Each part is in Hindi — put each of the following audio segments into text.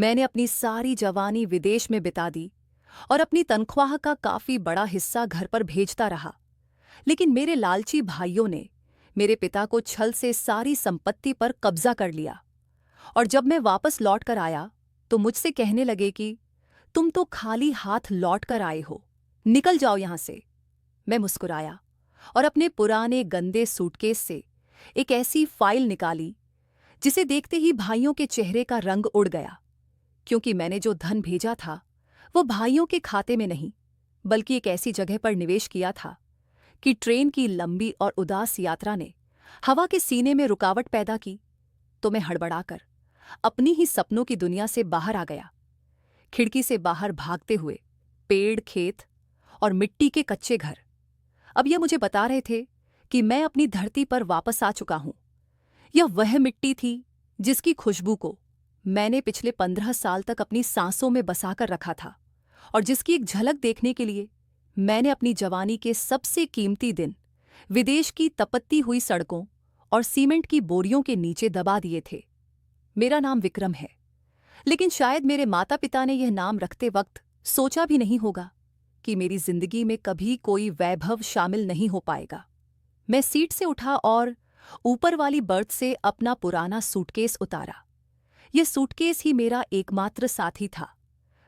मैंने अपनी सारी जवानी विदेश में बिता दी और अपनी तनख्वाह का काफी बड़ा हिस्सा घर पर भेजता रहा। लेकिन मेरे लालची भाइयों ने मेरे पिता को छल से सारी संपत्ति पर कब्जा कर लिया और जब मैं वापस लौट कर आया तो मुझसे कहने लगे कि तुम तो खाली हाथ लौट कर आए हो, निकल जाओ यहां से। मैं मुस्कुराया और अपने पुराने गंदे सूटकेस से एक ऐसी फाइल निकाली जिसे देखते ही भाइयों के चेहरे का रंग उड़ गया, क्योंकि मैंने जो धन भेजा था वो भाइयों के खाते में नहीं बल्कि एक ऐसी जगह पर निवेश किया था कि ट्रेन की लंबी और उदास यात्रा ने हवा के सीने में रुकावट पैदा की। तो मैं हड़बड़ाकर अपनी ही सपनों की दुनिया से बाहर आ गया। खिड़की से बाहर भागते हुए पेड़, खेत और मिट्टी के कच्चे घर अब यह मुझे बता रहे थे कि मैं अपनी धरती पर वापस आ चुका हूं। यह वह मिट्टी थी जिसकी खुशबू को मैंने पिछले 15 साल तक अपनी सांसों में बसाकर रखा था और जिसकी एक झलक देखने के लिए मैंने अपनी जवानी के सबसे कीमती दिन विदेश की तपती हुई सड़कों और सीमेंट की बोरियों के नीचे दबा दिए थे। मेरा नाम विक्रम है, लेकिन शायद मेरे माता पिता ने यह नाम रखते वक्त सोचा भी नहीं होगा कि मेरी जिंदगी में कभी कोई वैभव शामिल नहीं हो पाएगा। मैं सीट से उठा और ऊपर वाली बर्थ से अपना पुराना सूटकेस उतारा। यह सूटकेस ही मेरा एकमात्र साथी था,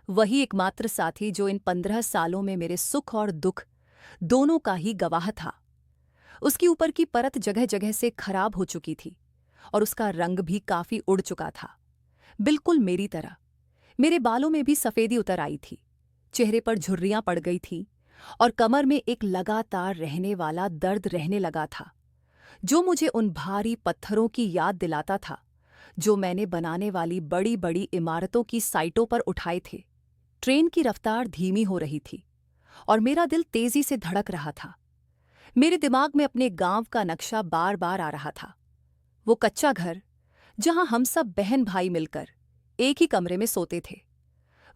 वही एकमात्र साथी जो इन 15 सालों में मेरे सुख और दुख दोनों का ही गवाह था। उसकी ऊपर की परत जगह जगह से खराब हो चुकी थी और उसका रंग भी काफी उड़ चुका था, बिल्कुल मेरी तरह। मेरे बालों में भी सफेदी उतर आई थी, चेहरे पर झुर्रियां पड़ गई थीं और कमर में एक लगातार रहने वाला दर्द रहने लगा था, जो मुझे उन भारी पत्थरों की याद दिलाता था जो मैंने बनाने वाली बड़ी बड़ी इमारतों की साइटों पर उठाए थे। ट्रेन की रफ्तार धीमी हो रही थी और मेरा दिल तेजी से धड़क रहा था। मेरे दिमाग में अपने गांव का नक्शा बार बार आ रहा था। वो कच्चा घर जहां हम सब बहन भाई मिलकर एक ही कमरे में सोते थे,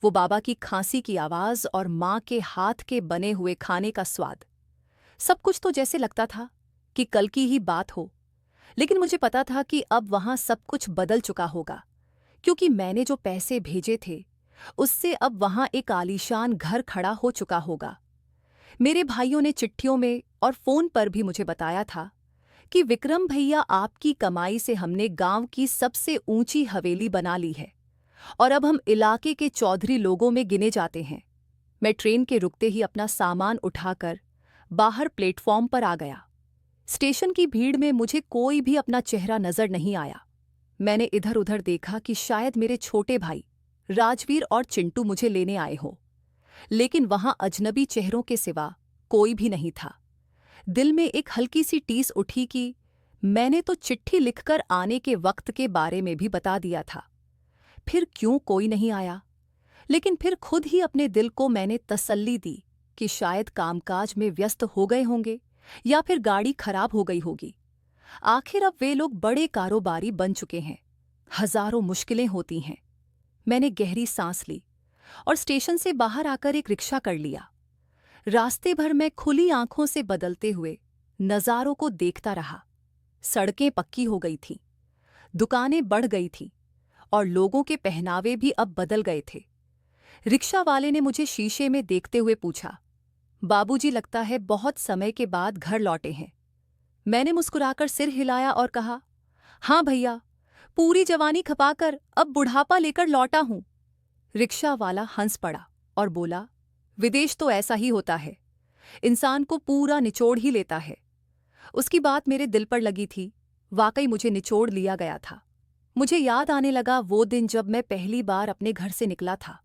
वो बाबा की खांसी की आवाज और माँ के हाथ के बने हुए खाने का स्वाद। सब कुछ तो जैसे लगता था कि कल की ही बात हो, लेकिन मुझे पता था कि अब वहां सब कुछ बदल चुका होगा, क्योंकि मैंने जो पैसे भेजे थे उससे अब वहां एक आलीशान घर खड़ा हो चुका होगा। मेरे भाइयों ने चिट्ठियों में और फोन पर भी मुझे बताया था कि विक्रम भैया, आपकी कमाई से हमने गांव की सबसे ऊंची हवेली बना ली है और अब हम इलाके के चौधरी लोगों में गिने जाते हैं। मैं ट्रेन के रुकते ही अपना सामान उठाकर बाहर प्लेटफॉर्म पर आ गया। स्टेशन की भीड़ में मुझे कोई भी अपना चेहरा नजर नहीं आया। मैंने इधर उधर देखा कि शायद मेरे छोटे भाई राजवीर और चिंटू मुझे लेने आए हों, लेकिन वहां अजनबी चेहरों के सिवा कोई भी नहीं था। दिल में एक हल्की सी टीस उठी कि मैंने तो चिट्ठी लिखकर आने के वक्त के बारे में भी बता दिया था। फिर क्यों कोई नहीं आया? लेकिन फिर खुद ही अपने दिल को मैंने तसल्ली दी कि शायद कामकाज में व्यस्त हो गए होंगे या फिर गाड़ी खराब हो गई होगी। आखिर अब वे लोग बड़े कारोबारी बन चुके हैं, हजारों मुश्किलें होती हैं। मैंने गहरी सांस ली और स्टेशन से बाहर आकर एक रिक्शा कर लिया। रास्ते भर मैं खुली आंखों से बदलते हुए नज़ारों को देखता रहा। सड़कें पक्की हो गई थीं, दुकानें बढ़ गई थीं और लोगों के पहनावे भी अब बदल गए थे। रिक्शा वाले ने मुझे शीशे में देखते हुए पूछा, बाबूजी, लगता है बहुत समय के बाद घर लौटे हैं। मैंने मुस्कुराकर सिर हिलाया और कहा, हाँ भैया, पूरी जवानी खपाकर अब बुढ़ापा लेकर लौटा हूं। रिक्शा वाला हंस पड़ा और बोला, विदेश तो ऐसा ही होता है, इंसान को पूरा निचोड़ ही लेता है। उसकी बात मेरे दिल पर लगी थी, वाकई मुझे निचोड़ लिया गया था। मुझे याद आने लगा वो दिन जब मैं पहली बार अपने घर से निकला था।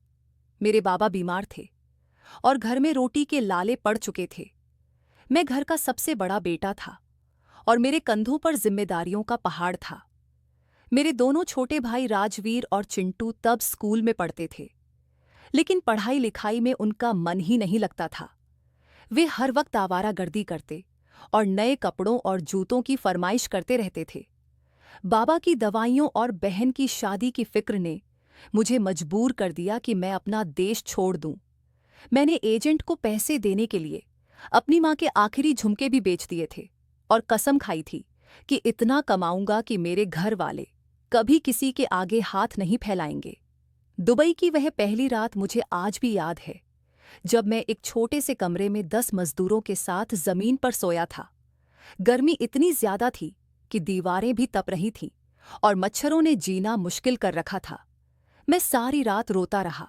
मेरे बाबा बीमार थे और घर में रोटी के लाले पड़ चुके थे। मैं घर का सबसे बड़ा बेटा था और मेरे कंधों पर जिम्मेदारियों का पहाड़ था। मेरे दोनों छोटे भाई राजवीर और चिंटू तब स्कूल में पढ़ते थे, लेकिन पढ़ाई लिखाई में उनका मन ही नहीं लगता था। वे हर वक्त आवारागर्दी करते और नए कपड़ों और जूतों की फरमाइश करते रहते थे। बाबा की दवाइयों और बहन की शादी की फिक्र ने मुझे मजबूर कर दिया कि मैं अपना देश छोड़ दूं। मैंने एजेंट को पैसे देने के लिए अपनी माँ के आखिरी झुमके भी बेच दिए थे और कसम खाई थी कि इतना कमाऊंगा कि मेरे घर वाले कभी किसी के आगे हाथ नहीं फैलाएंगे। दुबई की वह पहली रात मुझे आज भी याद है, जब मैं एक छोटे से कमरे में 10 मजदूरों के साथ जमीन पर सोया था। गर्मी इतनी ज्यादा थी कि दीवारें भी तप रही थीं और मच्छरों ने जीना मुश्किल कर रखा था। मैं सारी रात रोता रहा।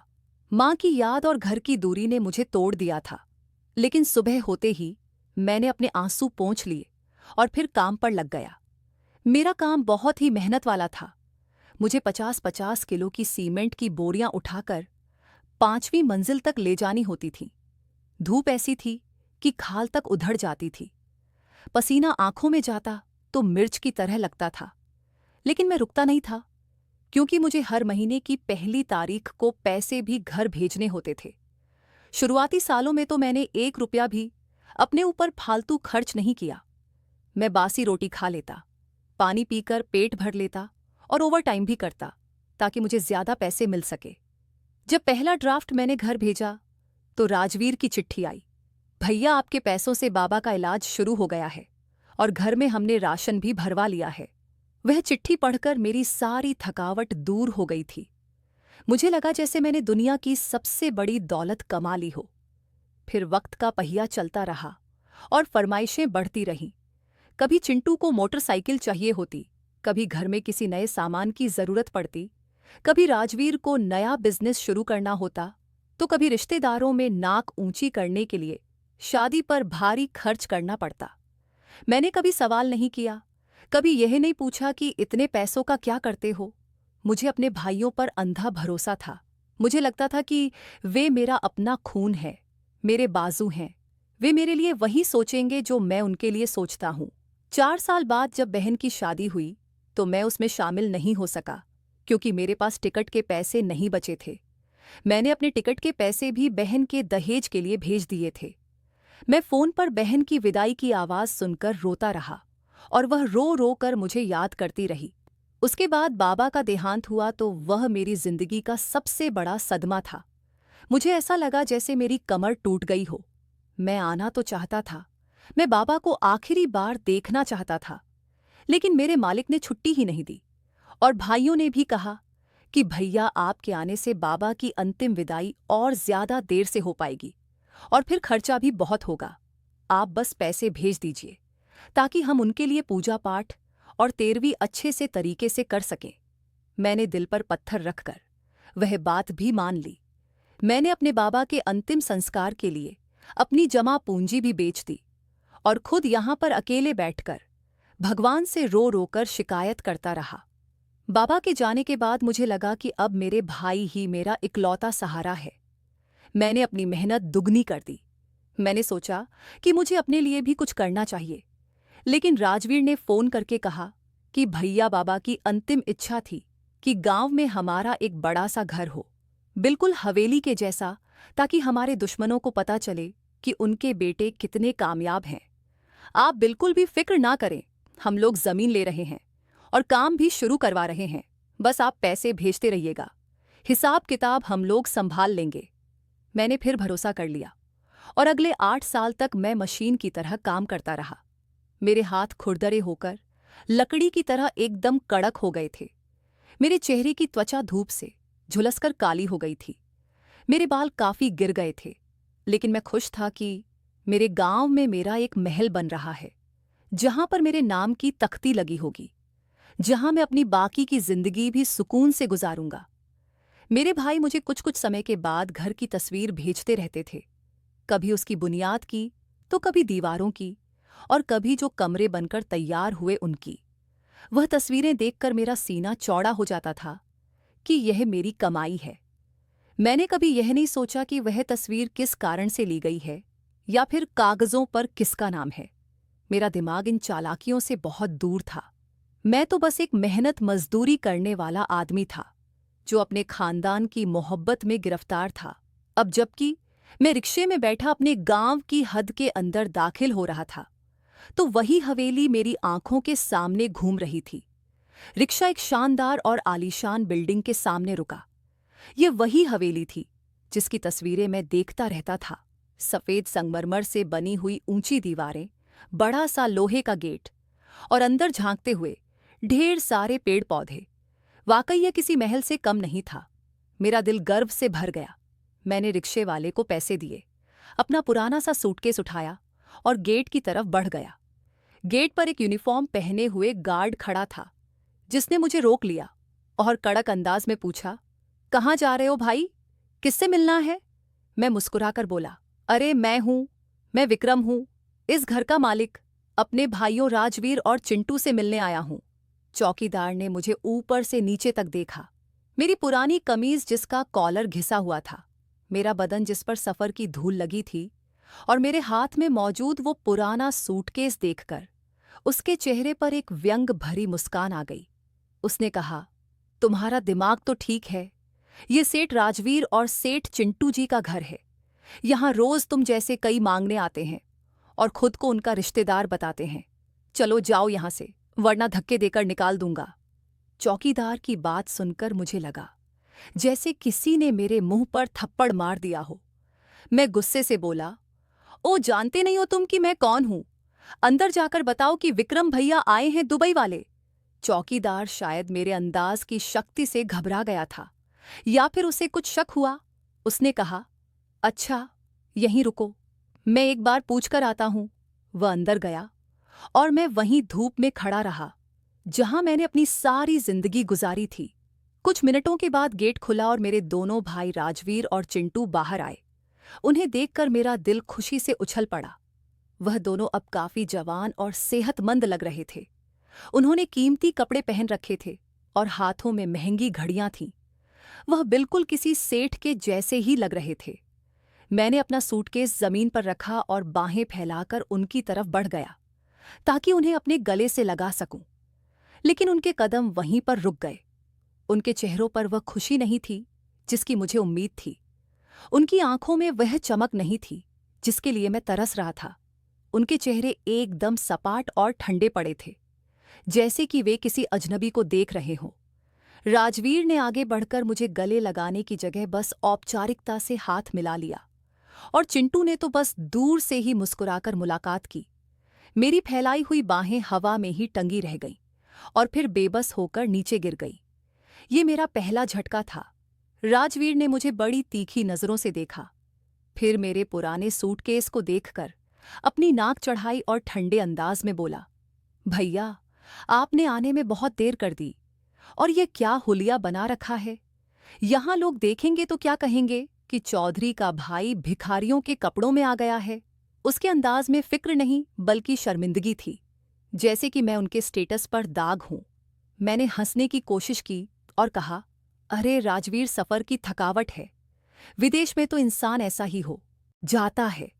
माँ की याद और घर की दूरी ने मुझे तोड़ दिया था। लेकिन सुबह होते ही मैंने अपने आंसू पोंछ लिए और फिर काम पर लग गया। मेरा काम बहुत ही मेहनत वाला था। मुझे 50-50 किलो की सीमेंट की बोरियां उठाकर 5वीं मंजिल तक ले जानी होती थी। धूप ऐसी थी कि खाल तक उधड़ जाती थी। पसीना आंखों में जाता तो मिर्च की तरह लगता था। लेकिन मैं रुकता नहीं था, क्योंकि मुझे हर महीने की पहली तारीख को पैसे भी घर भेजने होते थे। शुरुआती सालों में तो मैंने 1 रुपया भी अपने ऊपर फालतू खर्च नहीं किया। मैं बासी रोटी खा लेता, पानी पीकर पेट भर लेता और ओवरटाइम भी करता, ताकि मुझे ज्यादा पैसे मिल सके। जब पहला ड्राफ्ट मैंने घर भेजा तो राजवीर की चिट्ठी आई। भैया, आपके पैसों से बाबा का इलाज शुरू हो गया है और घर में हमने राशन भी भरवा लिया है। वह चिट्ठी पढ़कर मेरी सारी थकावट दूर हो गई थी। मुझे लगा जैसे मैंने दुनिया की सबसे बड़ी दौलत कमा ली हो। फिर वक्त का पहिया चलता रहा और फरमाइशें बढ़ती रहीं। कभी चिंटू को मोटरसाइकिल चाहिए होती, कभी घर में किसी नए सामान की जरूरत पड़ती, कभी राजवीर को नया बिजनेस शुरू करना होता, तो कभी रिश्तेदारों में नाक ऊंची करने के लिए शादी पर भारी खर्च करना पड़ता। मैंने कभी सवाल नहीं किया, कभी यह नहीं पूछा कि इतने पैसों का क्या करते हो। मुझे अपने भाइयों पर अंधा भरोसा था। मुझे लगता था कि वे मेरा अपना खून है, मेरे बाजू हैं। वे मेरे लिए वही सोचेंगे जो मैं उनके लिए सोचता हूँ। 4 साल बाद जब बहन की शादी हुई तो मैं उसमें शामिल नहीं हो सका, क्योंकि मेरे पास टिकट के पैसे नहीं बचे थे। मैंने अपने टिकट के पैसे भी बहन के दहेज के लिए भेज दिए थे। मैं फोन पर बहन की विदाई की आवाज़ सुनकर रोता रहा और वह रो रो कर मुझे याद करती रही। उसके बाद बाबा का देहांत हुआ तो वह मेरी जिंदगी का सबसे बड़ा सदमा था। मुझे ऐसा लगा जैसे मेरी कमर टूट गई हो। मैं आना तो चाहता था, मैं बाबा को आखिरी बार देखना चाहता था, लेकिन मेरे मालिक ने छुट्टी ही नहीं दी और भाइयों ने भी कहा कि भैया, आपके आने से बाबा की अंतिम विदाई और ज्यादा देर से हो पाएगी और फिर खर्चा भी बहुत होगा। आप बस पैसे भेज दीजिए ताकि हम उनके लिए पूजा पाठ और 13वीं अच्छे से तरीके से कर सकें। मैंने दिल पर पत्थर रखकर वह बात भी मान ली। मैंने अपने बाबा के अंतिम संस्कार के लिए अपनी जमा पूंजी भी बेच दी और खुद यहाँ पर अकेले बैठकर भगवान से रो रो कर शिकायत करता रहा। बाबा के जाने के बाद मुझे लगा कि अब मेरे भाई ही मेरा इकलौता सहारा है। मैंने अपनी मेहनत दुगनी कर दी। मैंने सोचा कि मुझे अपने लिए भी कुछ करना चाहिए, लेकिन राजवीर ने फोन करके कहा कि भैया, बाबा की अंतिम इच्छा थी कि गांव में हमारा एक बड़ा सा घर हो, बिल्कुल हवेली के जैसा, ताकि हमारे दुश्मनों को पता चले कि उनके बेटे कितने कामयाब हैं। आप बिल्कुल भी फिक्र ना करें, हम लोग जमीन ले रहे हैं और काम भी शुरू करवा रहे हैं। बस आप पैसे भेजते रहिएगा, हिसाब किताब हम लोग संभाल लेंगे। मैंने फिर भरोसा कर लिया और अगले 8 साल तक मैं मशीन की तरह काम करता रहा। मेरे हाथ खुरदरे होकर लकड़ी की तरह एकदम कड़क हो गए थे। मेरे चेहरे की त्वचा धूप से झुलसकर काली हो गई थी। मेरे बाल काफी गिर गए थे, लेकिन मैं खुश था कि मेरे गांव में मेरा एक महल बन रहा है, जहां पर मेरे नाम की तख्ती लगी होगी, जहां मैं अपनी बाकी की जिंदगी भी सुकून से गुजारूंगा। मेरे भाई मुझे कुछ कुछ समय के बाद घर की तस्वीर भेजते रहते थे, कभी उसकी बुनियाद की तो कभी दीवारों की और कभी जो कमरे बनकर तैयार हुए उनकी। वह तस्वीरें देखकर मेरा सीना चौड़ा हो जाता था कि यह मेरी कमाई है। मैंने कभी यह नहीं सोचा कि वह तस्वीर किस कारण से ली गई है या फिर कागजों पर किसका नाम है। मेरा दिमाग इन चालाकियों से बहुत दूर था। मैं तो बस एक मेहनत मजदूरी करने वाला आदमी था, जो अपने खानदान की मोहब्बत में गिरफ्तार था। अब जबकि मैं रिक्शे में बैठा अपने गांव की हद के अंदर दाखिल हो रहा था, तो वही हवेली मेरी आंखों के सामने घूम रही थी। रिक्शा एक शानदार और आलीशान बिल्डिंग के सामने रुका। यह वही हवेली थी जिसकी तस्वीरें मैं देखता रहता था। सफेद संगमरमर से बनी हुई ऊंची दीवारें, बड़ा सा लोहे का गेट और अंदर झांकते हुए ढेर सारे पेड़ पौधे। वाकई यह किसी महल से कम नहीं था। मेरा दिल गर्व से भर गया। मैंने रिक्शे वाले को पैसे दिए, अपना पुराना सा सूटकेस उठाया और गेट की तरफ बढ़ गया। गेट पर एक यूनिफॉर्म पहने हुए गार्ड खड़ा था, जिसने मुझे रोक लिया और कड़क अंदाज में पूछा, कहाँ जा रहे हो भाई, किससे मिलना है? मैं मुस्कुराकर बोला, अरे मैं विक्रम हूँ, इस घर का मालिक, अपने भाइयों राजवीर और चिंटू से मिलने आया हूँ। चौकीदार ने मुझे ऊपर से नीचे तक देखा। मेरी पुरानी कमीज जिसका कॉलर घिसा हुआ था, मेरा बदन जिस पर सफर की धूल लगी थी और मेरे हाथ में मौजूद वो पुराना सूटकेस देखकर उसके चेहरे पर एक व्यंग भरी मुस्कान आ गई। उसने कहा, तुम्हारा दिमाग तो ठीक है, ये सेठ राजवीर और सेठ चिंटू जी का घर है। यहाँ रोज तुम जैसे कई मांगने आते हैं और खुद को उनका रिश्तेदार बताते हैं। चलो जाओ यहाँ से, वरना धक्के देकर निकाल दूंगा। चौकीदार की बात सुनकर मुझे लगा जैसे किसी ने मेरे मुंह पर थप्पड़ मार दिया हो। मैं गुस्से से बोला, ओ जानते नहीं हो तुम कि मैं कौन हूं? अंदर जाकर बताओ कि विक्रम भैया आए हैं दुबई वाले। चौकीदार शायद मेरे अंदाज की शक्ति से घबरा गया था, या फिर उसे कुछ शक हुआ। उसने कहा, अच्छा यहीं रुको, मैं एक बार पूछकर आता हूं। वह अंदर गया और मैं वहीं धूप में खड़ा रहा, जहां मैंने अपनी सारी जिंदगी गुजारी थी। कुछ मिनटों के बाद गेट खुला और मेरे दोनों भाई राजवीर और चिंटू बाहर आए। उन्हें देखकर मेरा दिल खुशी से उछल पड़ा। वह दोनों अब काफी जवान और सेहतमंद लग रहे थे। उन्होंने कीमती कपड़े पहन रखे थे और हाथों में महंगी घड़ियां थीं। वह बिल्कुल किसी सेठ के जैसे ही लग रहे थे। मैंने अपना सूटकेस जमीन पर रखा और बाहें फैलाकर उनकी तरफ बढ़ गया ताकि उन्हें अपने गले से लगा सकूं। लेकिन उनके कदम वहीं पर रुक गए। उनके चेहरों पर वह खुशी नहीं थी जिसकी मुझे उम्मीद थी। उनकी आंखों में वह चमक नहीं थी जिसके लिए मैं तरस रहा था। उनके चेहरे एकदम सपाट और ठंडे पड़े थे, जैसे कि वे किसी अजनबी को देख रहे हों। राजवीर ने आगे बढ़कर मुझे गले लगाने की जगह बस औपचारिकता से हाथ मिला लिया और चिंटू ने तो बस दूर से ही मुस्कुराकर मुलाकात की। मेरी फैलाई हुई बाहें हवा में ही टंगी रह गईं और फिर बेबस होकर नीचे गिर गई। ये मेरा पहला झटका था। राजवीर ने मुझे बड़ी तीखी नजरों से देखा, फिर मेरे पुराने सूटकेस को देखकर अपनी नाक चढ़ाई और ठंडे अंदाज में बोला, भैया आपने आने में बहुत देर कर दी, और ये क्या हुलिया बना रखा है? यहाँ लोग देखेंगे तो क्या कहेंगे कि चौधरी का भाई भिखारियों के कपड़ों में आ गया है। उसके अंदाज में फिक्र नहीं बल्कि शर्मिंदगी थी, जैसे कि मैं उनके स्टेटस पर दाग हूं। मैंने हंसने की कोशिश की और कहा, अरे राजवीर, सफर की थकावट है, विदेश में तो इंसान ऐसा ही हो जाता है।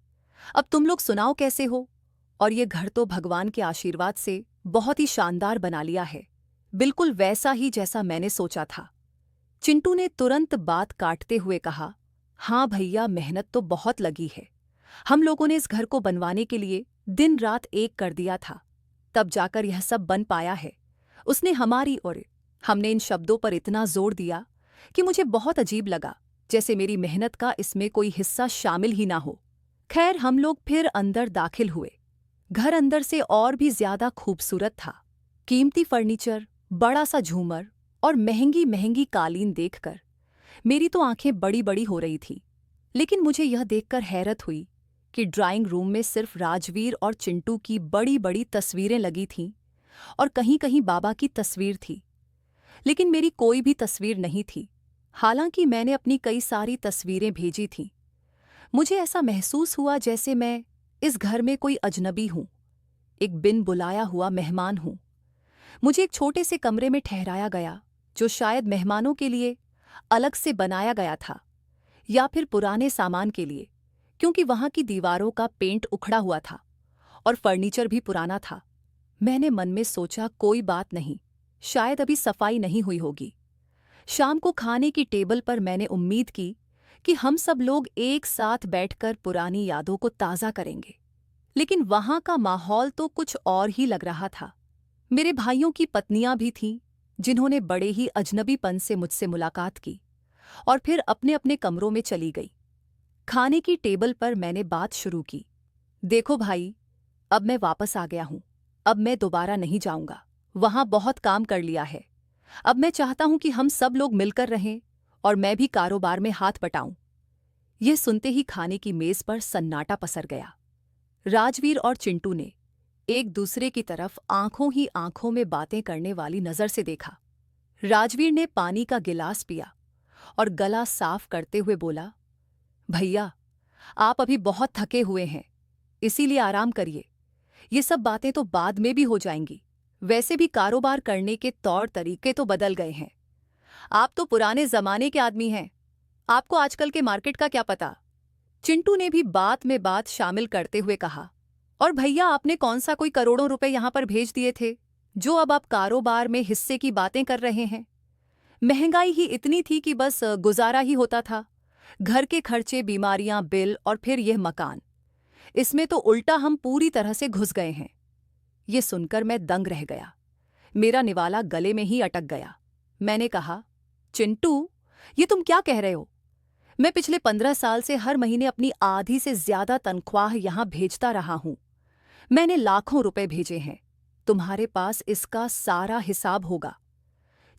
अब तुम लोग सुनाओ कैसे हो? और ये घर तो भगवान के आशीर्वाद से बहुत ही शानदार बना लिया है, बिल्कुल वैसा ही जैसा मैंने सोचा था। चिंटू ने तुरंत बात काटते हुए कहा, हाँ भैया, मेहनत तो बहुत लगी है। हम लोगों ने इस घर को बनवाने के लिए दिन रात एक कर दिया था, तब जाकर यह सब बन पाया है। उसने हमारी और हमने इन शब्दों पर इतना जोर दिया कि मुझे बहुत अजीब लगा, जैसे मेरी मेहनत का इसमें कोई हिस्सा शामिल ही ना हो। खैर, हम लोग फिर अंदर दाखिल हुए। घर अंदर से और भी ज्यादा खूबसूरत था। कीमती फर्नीचर, बड़ा सा झूमर और महंगी महंगी कालीन देखकर मेरी तो आंखें बड़ी बड़ी हो रही थी। लेकिन मुझे यह देखकर हैरत हुई कि ड्राइंग रूम में सिर्फ राजवीर और चिंटू की बड़ी बड़ी तस्वीरें लगी थीं और कहीं कहीं बाबा की तस्वीर थी, लेकिन मेरी कोई भी तस्वीर नहीं थी। हालांकि मैंने अपनी कई सारी तस्वीरें भेजी थीं। मुझे ऐसा महसूस हुआ जैसे मैं इस घर में कोई अजनबी हूं, एक बिन बुलाया हुआ मेहमान हूं। मुझे एक छोटे से कमरे में ठहराया गया, जो शायद मेहमानों के लिए अलग से बनाया गया था, या फिर पुराने सामान के लिए, क्योंकि वहां की दीवारों का पेंट उखड़ा हुआ था और फर्नीचर भी पुराना था। मैंने मन में सोचा, कोई बात नहीं, शायद अभी सफाई नहीं हुई होगी। शाम को खाने की टेबल पर मैंने उम्मीद की कि हम सब लोग एक साथ बैठकर पुरानी यादों को ताज़ा करेंगे, लेकिन वहां का माहौल तो कुछ और ही लग रहा था। मेरे भाइयों की पत्नियां भी थीं, जिन्होंने बड़े ही अजनबीपन से मुझसे मुलाकात की और फिर अपने अपने कमरों में चली गई। खाने की टेबल पर मैंने बात शुरू की, देखो भाई, अब मैं वापस आ गया हूं। अब मैं दोबारा नहीं जाऊंगा, वहां बहुत काम कर लिया है। अब मैं चाहता हूं कि हम सब लोग मिलकर रहें और मैं भी कारोबार में हाथ बटाऊं। यह सुनते ही खाने की मेज पर सन्नाटा पसर गया। राजवीर और चिंटू ने एक दूसरे की तरफ आंखों ही आंखों में बातें करने वाली नजर से देखा। राजवीर ने पानी का गिलास पिया और गला साफ करते हुए बोला, भैया, आप अभी बहुत थके हुए हैं, इसीलिए आराम करिए। ये सब बातें तो बाद में भी हो जाएंगी। वैसे भी कारोबार करने के तौर तरीके तो बदल गए हैं। आप तो पुराने जमाने के आदमी हैं, आपको आजकल के मार्केट का क्या पता। चिंटू ने भी बात में बात शामिल करते हुए कहा, और भैया, आपने कौन सा कोई करोड़ों रुपए यहां पर भेज दिए थे जो अब आप कारोबार में हिस्से की बातें कर रहे हैं। महंगाई ही इतनी थी कि बस गुजारा ही होता था। घर के खर्चे, बीमारियां, बिल और फिर यह मकान, इसमें तो उल्टा हम पूरी तरह से घुस गए हैं। ये सुनकर मैं दंग रह गया। मेरा निवाला गले में ही अटक गया। मैंने कहा, चिंटू, ये तुम क्या कह रहे हो? मैं पिछले 15 साल से हर महीने अपनी आधी से ज्यादा तनख्वाह यहां भेजता रहा हूं। मैंने लाखों रुपए भेजे हैं। तुम्हारे पास इसका सारा हिसाब होगा।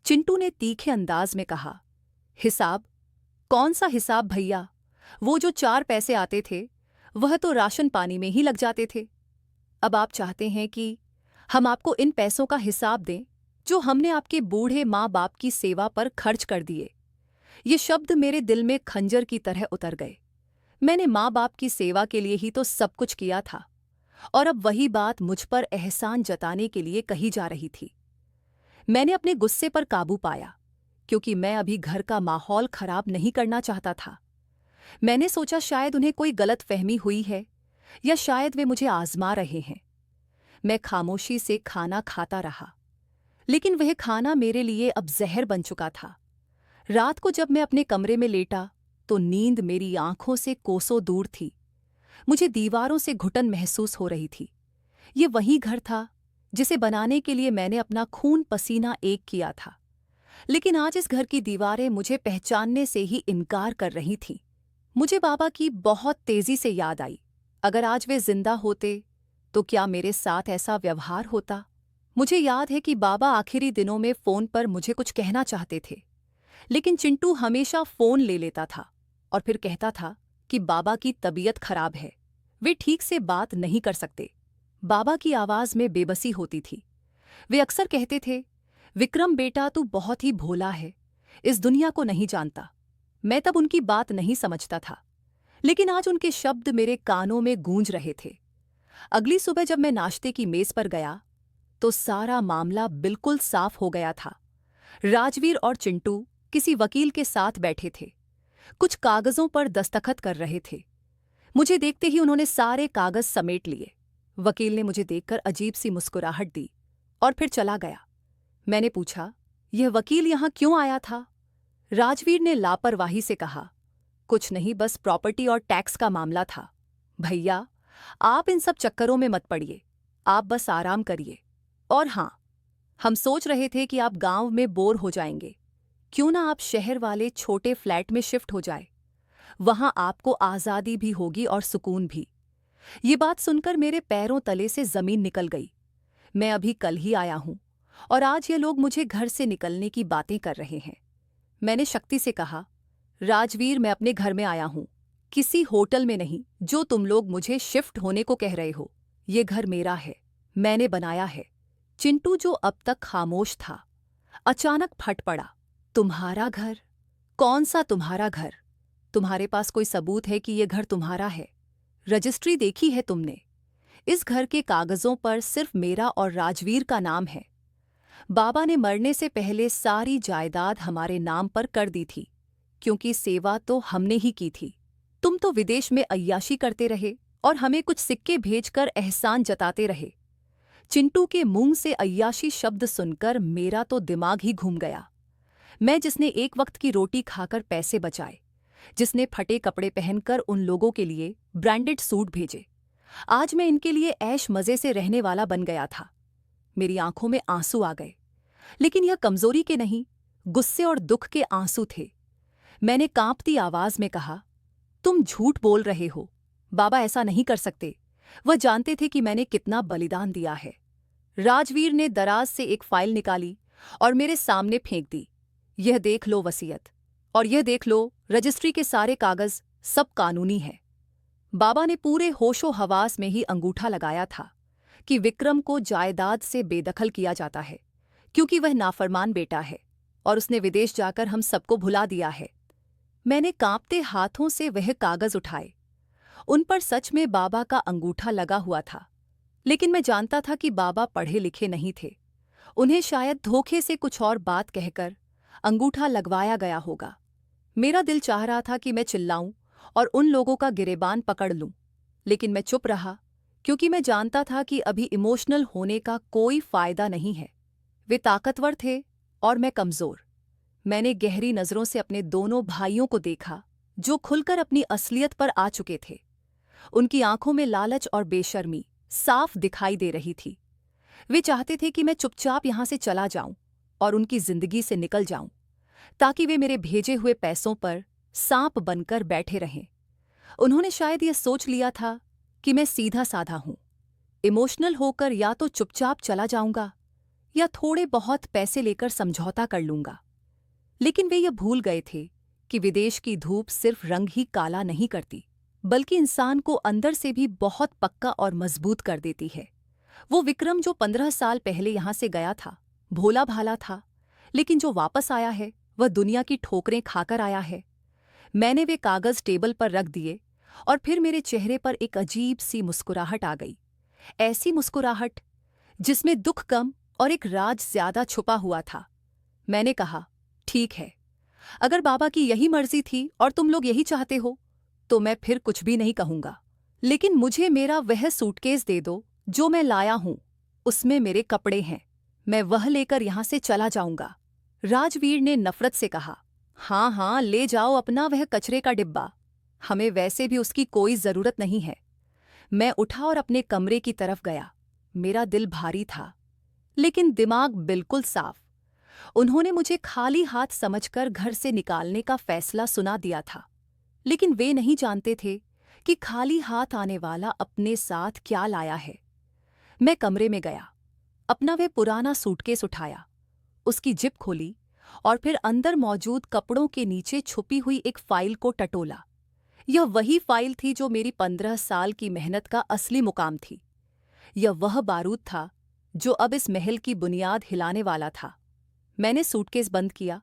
चिंटू ने तीखे अंदाज में कहा, हिसाब? कौन सा हिसाब भैया? वो जो 4 पैसे आते थे वह तो राशन पानी में ही लग जाते थे। अब आप चाहते हैं कि हम आपको इन पैसों का हिसाब दें जो हमने आपके बूढ़े माँ बाप की सेवा पर खर्च कर दिए। ये शब्द मेरे दिल में खंजर की तरह उतर गए। मैंने माँ बाप की सेवा के लिए ही तो सब कुछ किया था, और अब वही बात मुझ पर एहसान जताने के लिए कही जा रही थी। मैंने अपने गुस्से पर काबू पाया, क्योंकि मैं अभी घर का माहौल खराब नहीं करना चाहता था। मैंने सोचा शायद उन्हें कोई गलतफहमी हुई है, या शायद वे मुझे आजमा रहे हैं। मैं खामोशी से खाना खाता रहा, लेकिन वह खाना मेरे लिए अब जहर बन चुका था। रात को जब मैं अपने कमरे में लेटा तो नींद मेरी आंखों से कोसों दूर थी। मुझे दीवारों से घुटन महसूस हो रही थी। ये वही घर था जिसे बनाने के लिए मैंने अपना खून पसीना एक किया था, लेकिन आज इस घर की दीवारें मुझे पहचानने से ही इनकार कर रही थीं। मुझे बाबा की बहुत तेजी से याद आई। अगर आज वे जिंदा होते तो क्या मेरे साथ ऐसा व्यवहार होता? मुझे याद है कि बाबा आखिरी दिनों में फोन पर मुझे कुछ कहना चाहते थे, लेकिन चिंटू हमेशा फोन ले लेता था और फिर कहता था कि बाबा की तबीयत खराब है, वे ठीक से बात नहीं कर सकते। बाबा की आवाज में बेबसी होती थी। वे अक्सर कहते थे, विक्रम बेटा, तू बहुत ही भोला है, इस दुनिया को नहीं जानता। मैं तब उनकी बात नहीं समझता था, लेकिन आज उनके शब्द मेरे कानों में गूंज रहे थे। अगली सुबह जब मैं नाश्ते की मेज पर गया तो सारा मामला बिल्कुल साफ हो गया था। राजवीर और चिंटू किसी वकील के साथ बैठे थे, कुछ कागजों पर दस्तखत कर रहे थे। मुझे देखते ही उन्होंने सारे कागज समेट लिए। वकील ने मुझे देखकर अजीब सी मुस्कुराहट दी और फिर चला गया। मैंने पूछा, यह वकील यहां क्यों आया था? राजवीर ने लापरवाही से कहा, कुछ नहीं, बस प्रॉपर्टी और टैक्स का मामला था। भैया, आप इन सब चक्करों में मत पड़िए, आप बस आराम करिए। और हां, हम सोच रहे थे कि आप गांव में बोर हो जाएंगे, क्यों ना आप शहर वाले छोटे फ्लैट में शिफ्ट हो जाए। वहां आपको आज़ादी भी होगी और सुकून भी। ये बात सुनकर मेरे पैरों तले से जमीन निकल गई। मैं अभी कल ही आया हूं और आज ये लोग मुझे घर से निकलने की बातें कर रहे हैं। मैंने शक्ति से कहा, राजवीर, मैं अपने घर में आया हूं, किसी होटल में नहीं जो तुम लोग मुझे शिफ्ट होने को कह रहे हो। ये घर मेरा है, मैंने बनाया है। चिंटू, जो अब तक खामोश था, अचानक फट पड़ा, तुम्हारा घर? कौन सा तुम्हारा घर? तुम्हारे पास कोई सबूत है कि ये घर तुम्हारा है? रजिस्ट्री देखी है तुमने? इस घर के कागजों पर सिर्फ मेरा और राजवीर का नाम है। बाबा ने मरने से पहले सारी जायदाद हमारे नाम पर कर दी थी, क्योंकि सेवा तो हमने ही की थी। तुम तो विदेश में अय्याशी करते रहे और हमें कुछ सिक्के भेजकर एहसान जताते रहे। चिंटू के मुंह से अय्याशी शब्द सुनकर मेरा तो दिमाग ही घूम गया। मैं, जिसने एक वक्त की रोटी खाकर पैसे बचाए, जिसने फटे कपड़े पहनकर उन लोगों के लिए ब्रांडेड सूट भेजे, आज मैं इनके लिए ऐश मजे से रहने वाला बन गया था। मेरी आंखों में आंसू आ गए, लेकिन यह कमजोरी के नहीं, गुस्से और दुख के आंसू थे। मैंने कांपती आवाज में कहा, तुम झूठ बोल रहे हो। बाबा ऐसा नहीं कर सकते। वह जानते थे कि मैंने कितना बलिदान दिया है। राजवीर ने दराज से एक फाइल निकाली और मेरे सामने फेंक दी। यह देख लो वसीयत, और यह देख लो, रजिस्ट्री के सारे कागज सब कानूनी हैं। बाबा ने पूरे होशो हवास में ही अंगूठा लगाया था कि विक्रम को जायदाद से बेदखल किया जाता है, क्योंकि वह नाफरमान बेटा है और उसने विदेश जाकर हम सबको भुला दिया है। मैंने कांपते हाथों से वह कागज उठाए। उन पर सच में बाबा का अंगूठा लगा हुआ था, लेकिन मैं जानता था कि बाबा पढ़े लिखे नहीं थे। उन्हें शायद धोखे से कुछ और बात कहकर अंगूठा लगवाया गया होगा। मेरा दिल चाह रहा था कि मैं चिल्लाऊं और उन लोगों का गिरेबान पकड़ लूं, लेकिन मैं चुप रहा, क्योंकि मैं जानता था कि अभी इमोशनल होने का कोई फायदा नहीं है। वे ताकतवर थे और मैं कमजोर। मैंने गहरी नजरों से अपने दोनों भाइयों को देखा, जो खुलकर अपनी असलियत पर आ चुके थे। उनकी आंखों में लालच और बेशर्मी साफ दिखाई दे रही थी। वे चाहते थे कि मैं चुपचाप यहां से चला जाऊं और उनकी जिंदगी से निकल जाऊं, ताकि वे मेरे भेजे हुए पैसों पर सांप बनकर बैठे रहें। उन्होंने शायद यह सोच लिया था कि मैं सीधा साधा हूं, इमोशनल होकर या तो चुपचाप चला जाऊंगा या थोड़े बहुत पैसे लेकर समझौता कर लूंगा। लेकिन वे यह भूल गए थे कि विदेश की धूप सिर्फ रंग ही काला नहीं करती, बल्कि इंसान को अंदर से भी बहुत पक्का और मजबूत कर देती है। वो विक्रम जो 15 साल पहले यहां से गया था, भोला भाला था, लेकिन जो वापस आया है वह दुनिया की ठोकरें खाकर आया है। मैंने वे कागज टेबल पर रख दिए और फिर मेरे चेहरे पर एक अजीब सी मुस्कुराहट आ गई। ऐसी मुस्कुराहट जिसमें दुख कम और एक राज ज्यादा छुपा हुआ था। मैंने कहा, ठीक है, अगर बाबा की यही मर्जी थी और तुम लोग यही चाहते हो, तो मैं फिर कुछ भी नहीं कहूंगा। लेकिन मुझे मेरा वह सूटकेस दे दो जो मैं लाया हूं। उसमें मेरे कपड़े हैं। मैं वह लेकर यहां से चला जाऊंगा। राजवीर ने नफरत से कहा, हाँ हाँ, ले जाओ अपना वह कचरे का डिब्बा। हमें वैसे भी उसकी कोई जरूरत नहीं है। मैं उठा और अपने कमरे की तरफ गया। मेरा दिल भारी था, लेकिन दिमाग बिल्कुल साफ। उन्होंने मुझे खाली हाथ समझकर घर से निकालने का फैसला सुना दिया था, लेकिन वे नहीं जानते थे कि खाली हाथ आने वाला अपने साथ क्या लाया है। मैं कमरे में गया, अपना वह पुराना सूटकेस उठाया, उसकी जिप खोली और फिर अंदर मौजूद कपड़ों के नीचे छुपी हुई एक फाइल को टटोला। यह वही फाइल थी जो मेरी 15 साल की मेहनत का असली मुकाम थी। यह वह बारूद था जो अब इस महल की बुनियाद हिलाने वाला था। मैंने सूटकेस बंद किया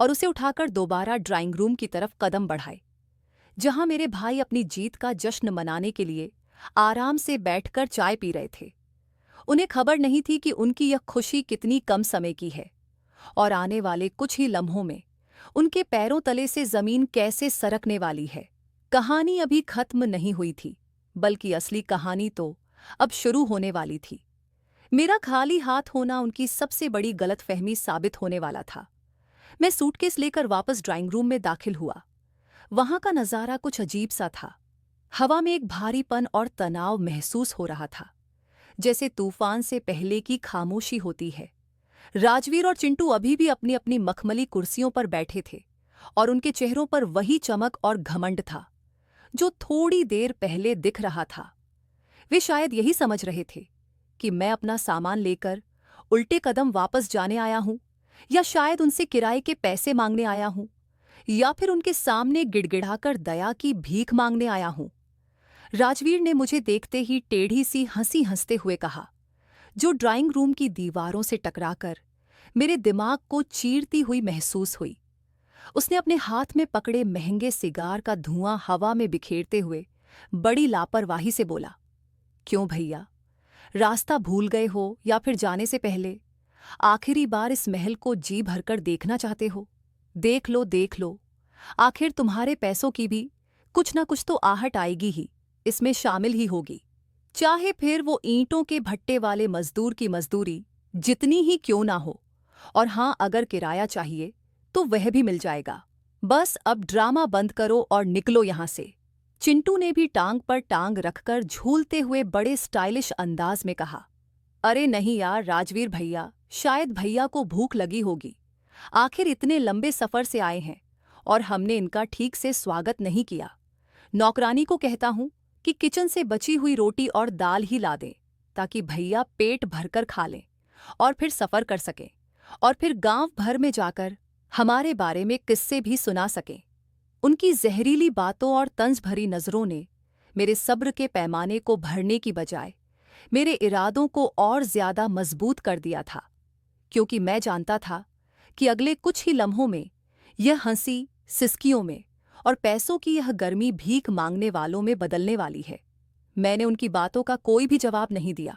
और उसे उठाकर दोबारा ड्राइंग रूम की तरफ कदम बढ़ाए, जहां मेरे भाई अपनी जीत का जश्न मनाने के लिए आराम से बैठकर चाय पी रहे थे। उन्हें खबर नहीं थी कि उनकी यह खुशी कितनी कम समय की है और आने वाले कुछ ही लम्हों में उनके पैरों तले से जमीन कैसे सरकने वाली है। कहानी अभी खत्म नहीं हुई थी, बल्कि असली कहानी तो अब शुरू होने वाली थी। मेरा खाली हाथ होना उनकी सबसे बड़ी गलतफहमी साबित होने वाला था। मैं सूटकेस लेकर वापस ड्राइंग रूम में दाखिल हुआ। वहां का नजारा कुछ अजीब सा था। हवा में एक भारीपन और तनाव महसूस हो रहा था, जैसे तूफान से पहले की खामोशी होती है। राजवीर और चिंटू अभी भी अपनी अपनी मखमली कुर्सियों पर बैठे थे और उनके चेहरों पर वही चमक और घमंड था जो थोड़ी देर पहले दिख रहा था। वे शायद यही समझ रहे थे कि मैं अपना सामान लेकर उल्टे कदम वापस जाने आया हूं, या शायद उनसे किराए के पैसे मांगने आया हूं, या फिर उनके सामने गिड़गिड़ाकर दया की भीख मांगने आया हूं। राजवीर ने मुझे देखते ही टेढ़ी सी हंसी हंसते हुए कहा, जो ड्राइंग रूम की दीवारों से टकराकर मेरे दिमाग को चीरती हुई महसूस हुई। उसने अपने हाथ में पकड़े महंगे सिगार का धुआं हवा में बिखेरते हुए बड़ी लापरवाही से बोला, क्यों भैया, रास्ता भूल गए हो या फिर जाने से पहले आखिरी बार इस महल को जी भरकर देखना चाहते हो? देख लो देख लो, आखिर तुम्हारे पैसों की भी कुछ ना कुछ तो आहट आएगी ही, इसमें शामिल ही होगी। चाहे फिर वो ईंटों के भट्टे वाले मजदूर की मजदूरी जितनी ही क्यों ना हो, और हाँ, अगर किराया चाहिए तो वह भी मिल जाएगा। बस अब ड्रामा बंद करो और निकलो यहां से। चिंटू ने भी टांग पर टांग रखकर झूलते हुए बड़े स्टाइलिश अंदाज में कहा, अरे नहीं यार राजवीर भैया, शायद भैया को भूख लगी होगी। आखिर इतने लंबे सफर से आए हैं और हमने इनका ठीक से स्वागत नहीं किया। नौकरानी को कहता हूं कि किचन से बची हुई रोटी और दाल ही ला दें, ताकि भैया पेट भरकर खा लें और फिर सफर कर सकें, और फिर गांव भर में जाकर हमारे बारे में किस्से भी सुना सकें। उनकी जहरीली बातों और तंज भरी नज़रों ने मेरे सब्र के पैमाने को भरने की बजाय मेरे इरादों को और ज्यादा मजबूत कर दिया था, क्योंकि मैं जानता था कि अगले कुछ ही लम्हों में यह हंसी सिसकियों में और पैसों की यह गर्मी भीख मांगने वालों में बदलने वाली है। मैंने उनकी बातों का कोई भी जवाब नहीं दिया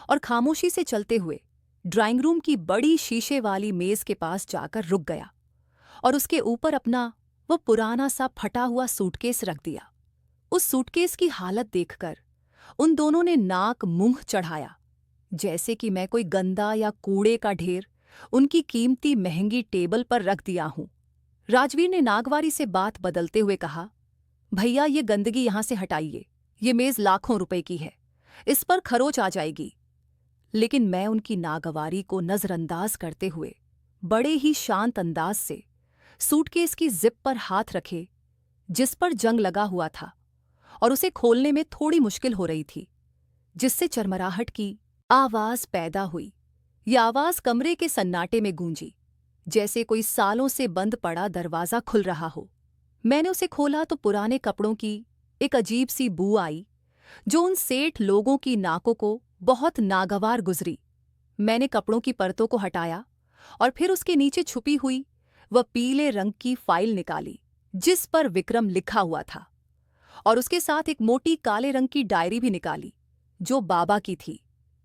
और खामोशी से चलते हुए ड्राइंग रूम की बड़ी शीशे वाली मेज के पास जाकर रुक गया और उसके ऊपर अपना वो पुराना सा फटा हुआ सूटकेस रख दिया। उस सूटकेस की हालत देखकर उन दोनों ने नाक मुंह चढ़ाया, जैसे कि मैं कोई गंदा या कूड़े का ढेर उनकी कीमती महंगी टेबल पर रख दिया हूं। राजवीर ने नागवारी से बात बदलते हुए कहा, भैया ये गंदगी यहां से हटाइए, ये मेज लाखों रुपए की है, इस पर खरोच आ जाएगी। लेकिन मैं उनकी नागवारी को नजरअंदाज करते हुए बड़े ही शांत अंदाज से सूटकेस की जिप पर हाथ रखे, जिस पर जंग लगा हुआ था और उसे खोलने में थोड़ी मुश्किल हो रही थी, जिससे चरमराहट की आवाज पैदा हुई। यह आवाज कमरे के सन्नाटे में गूंजी, जैसे कोई सालों से बंद पड़ा दरवाजा खुल रहा हो। मैंने उसे खोला तो पुराने कपड़ों की एक अजीब सी बू आई, जो उन सेठ लोगों की नाकों को बहुत नागवार गुजरी। मैंने कपड़ों की परतों को हटाया और फिर उसके नीचे छुपी हुई वह पीले रंग की फाइल निकाली, जिस पर विक्रम लिखा हुआ था, और उसके साथ एक मोटी काले रंग की डायरी भी निकाली, जो बाबा की थी।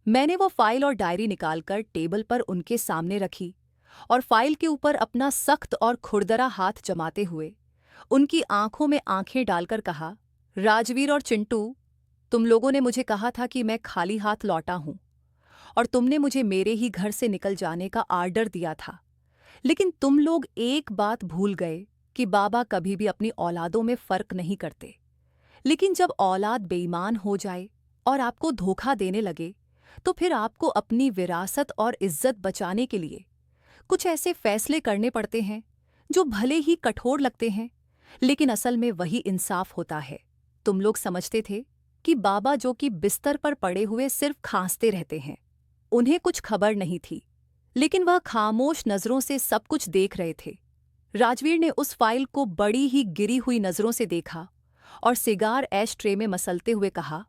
मैंने वो फाइल और डायरी निकालकर टेबल पर उनके सामने रखी और फाइल के ऊपर अपना सख्त और खुरदरा हाथ जमाते हुए उनकी आंखों में आंखें डालकर कहा, राजवीर और चिंटू, तुम लोगों ने मुझे कहा था कि मैं खाली हाथ लौटा हूं और तुमने मुझे मेरे ही घर से निकल जाने का आर्डर दिया था। लेकिन तुम लोग एक बात भूल गए कि बाबा कभी भी अपनी औलादों में फर्क नहीं करते। लेकिन जब औलाद बेईमान हो जाए और आपको धोखा देने लगे, तो फिर आपको अपनी विरासत और इज्जत बचाने के लिए कुछ ऐसे फैसले करने पड़ते हैं जो भले ही कठोर लगते हैं, लेकिन असल में वही इंसाफ होता है। तुम लोग समझते थे कि बाबा, जो कि बिस्तर पर पड़े हुए सिर्फ खांसते रहते हैं, उन्हें कुछ खबर नहीं थी, लेकिन वह खामोश नजरों से सब कुछ देख रहे थे। राजवीर ने उस फाइल को बड़ी ही गिरी हुई नजरों से देखा और सिगार ऐश ट्रे में मसलते हुए कहा,